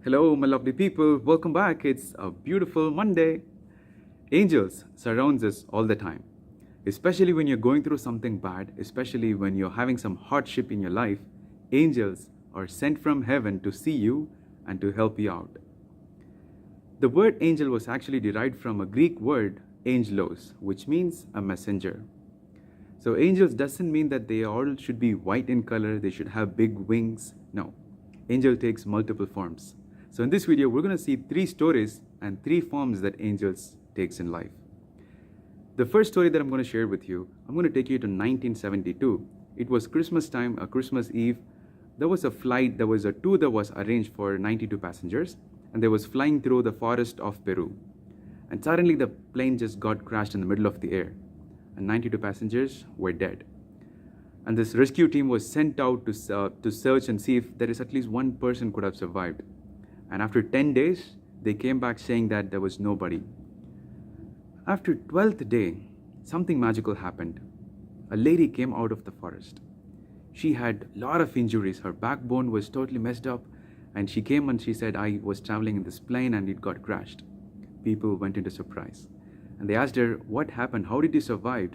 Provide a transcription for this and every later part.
Hello, my lovely people. Welcome back. It's a beautiful Monday. Angels surrounds us all the time, especially when you're going through something bad, especially when you're having some hardship in your life. Angels are sent from heaven to see you and to help you out. The word angel was actually derived from a Greek word angelos, which means a messenger. So angels doesn't mean that they all should be white in color, they should have big wings. No. Angel takes multiple forms. So in this video, we're going to see three stories and three forms that angels takes in life. The first story that I'm going to share with you, I'm going to take you to 1972. It was Christmas time, a Christmas Eve. There was a flight, there was a tour that was arranged for 92 passengers, and they was flying through the forest of Peru. And suddenly the plane just got crashed in the middle of the air, and 92 passengers were dead. And this rescue team was sent out to search and see if there is at least one person could have survived. And after 10 days, they came back saying that there was nobody. After 12th day, something magical happened. A lady came out of the forest. She had a lot of injuries. Her backbone was totally messed up. And she came and she said, I was traveling in this plane and it got crashed. People went into surprise. And they asked her, what happened? How did you survive?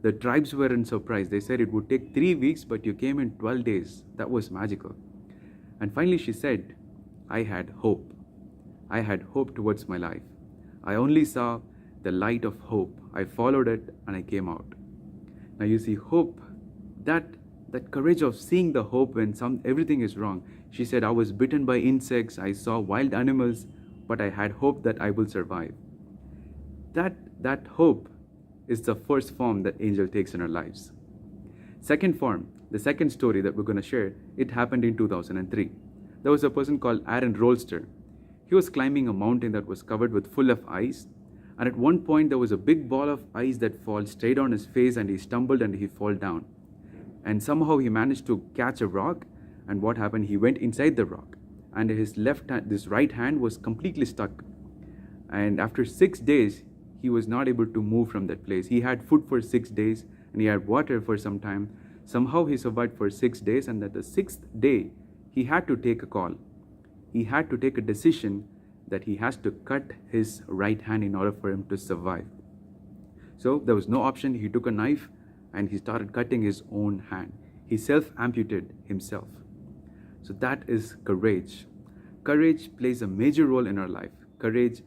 The tribes were in surprise. They said it would take 3 weeks, but you came in 12 days. That was magical. And finally she said, I had hope. I had hope towards my life. I only saw the light of hope. I followed it and I came out. Now you see, hope, that courage of seeing the hope when everything is wrong. She said, I was bitten by insects, I saw wild animals, but I had hope that I will survive. That hope is the first form that angel takes in our lives. Second form, the second story that we're going to share, it happened in 2003. There was a person called Aaron Rolster. He was climbing a mountain that was covered with full of ice, and at one point there was a big ball of ice that fell straight on his face, and he stumbled and he fell down. And somehow he managed to catch a rock, and what happened? He went inside the rock, and this right hand was completely stuck. And after 6 days, he was not able to move from that place. He had food for 6 days, and he had water for some time. Somehow he survived for 6 days, and at the 6th day, he had to take a call. He had to take a decision that he has to cut his right hand in order for him to survive. So there was no option. He took a knife and he started cutting his own hand. He self-amputated himself. So that is courage. Courage plays a major role in our life. Courage,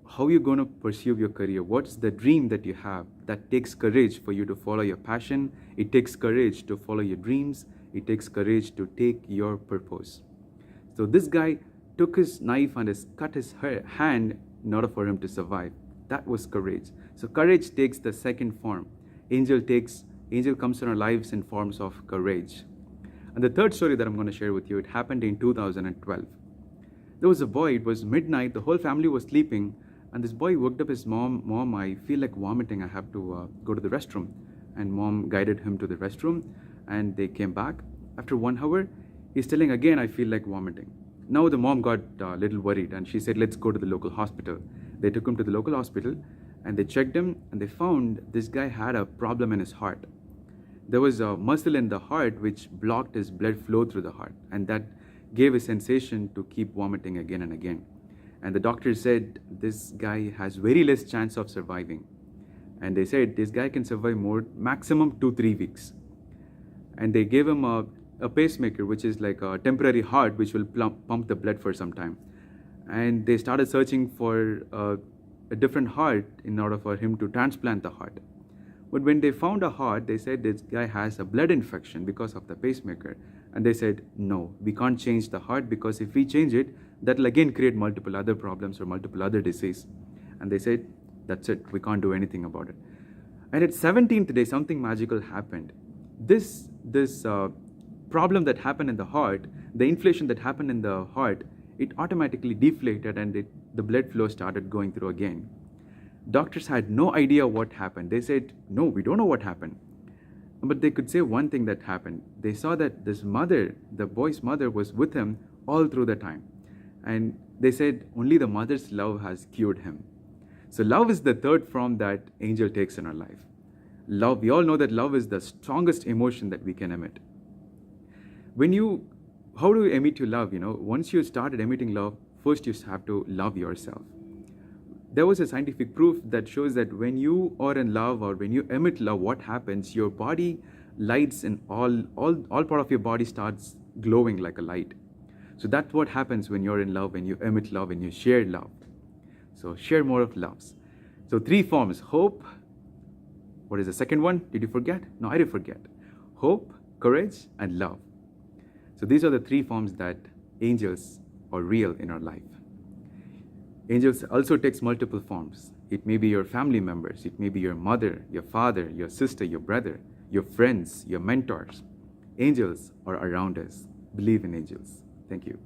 how you're going to pursue your career. What's the dream that you have? That takes courage for you to follow your passion. It takes courage to follow your dreams. It takes courage to take your purpose. So this guy took his knife and cut his hand in order for him to survive. That was courage. So courage takes the second form. Angel comes in our lives in forms of courage. And the third story that I'm going to share with you, it happened in 2012. There was a boy, it was midnight, the whole family was sleeping, and this boy woke up his mom, I feel like vomiting, I have to go to the restroom. And mom guided him to the restroom, and they came back. After 1 hour, he's telling again, I feel like vomiting. Now the mom got a little worried, and she said, let's go to the local hospital. They took him to the local hospital, and they checked him, and they found this guy had a problem in his heart. There was a muscle in the heart which blocked his blood flow through the heart, and that gave a sensation to keep vomiting again and again. And the doctor said, this guy has very less chance of surviving. And they said, this guy can survive maximum 2-3 weeks. And they gave him a pacemaker, which is like a temporary heart, which will pump the blood for some time. And they started searching for a different heart in order for him to transplant the heart. But when they found a heart, they said this guy has a blood infection because of the pacemaker. And they said, no, we can't change the heart, because if we change it, that will again create multiple other problems or multiple other disease. And they said, that's it, we can't do anything about it. And at 17th day, something magical happened. This problem that happened in the heart, the inflation that happened in the heart, it automatically deflated, and the blood flow started going through again. Doctors had no idea what happened. They said, no, we don't know what happened. But they could say one thing that happened. They saw that this mother, the boy's mother, was with him all through the time. And they said only the mother's love has cured him. So love is the third form that angel takes in our life. Love, we all know that love is the strongest emotion that we can emit. When you how do you emit your love? Once you started emitting love, first you have to love yourself. There was a scientific proof that shows that when you are in love or when you emit love, what happens? Your body lights and all part of your body starts glowing like a light. So that's what happens when you're in love, when you emit love, and you share love. So share more of loves. So 3 forms: hope. What is the second one? Did you forget? No, I didn't forget. Hope, courage, and love. So these are the 3 forms that angels are real in our life. Angels also takes multiple forms. It may be your family members. It may be your mother, your father, your sister, your brother, your friends, your mentors. Angels are around us. Believe in angels. Thank you.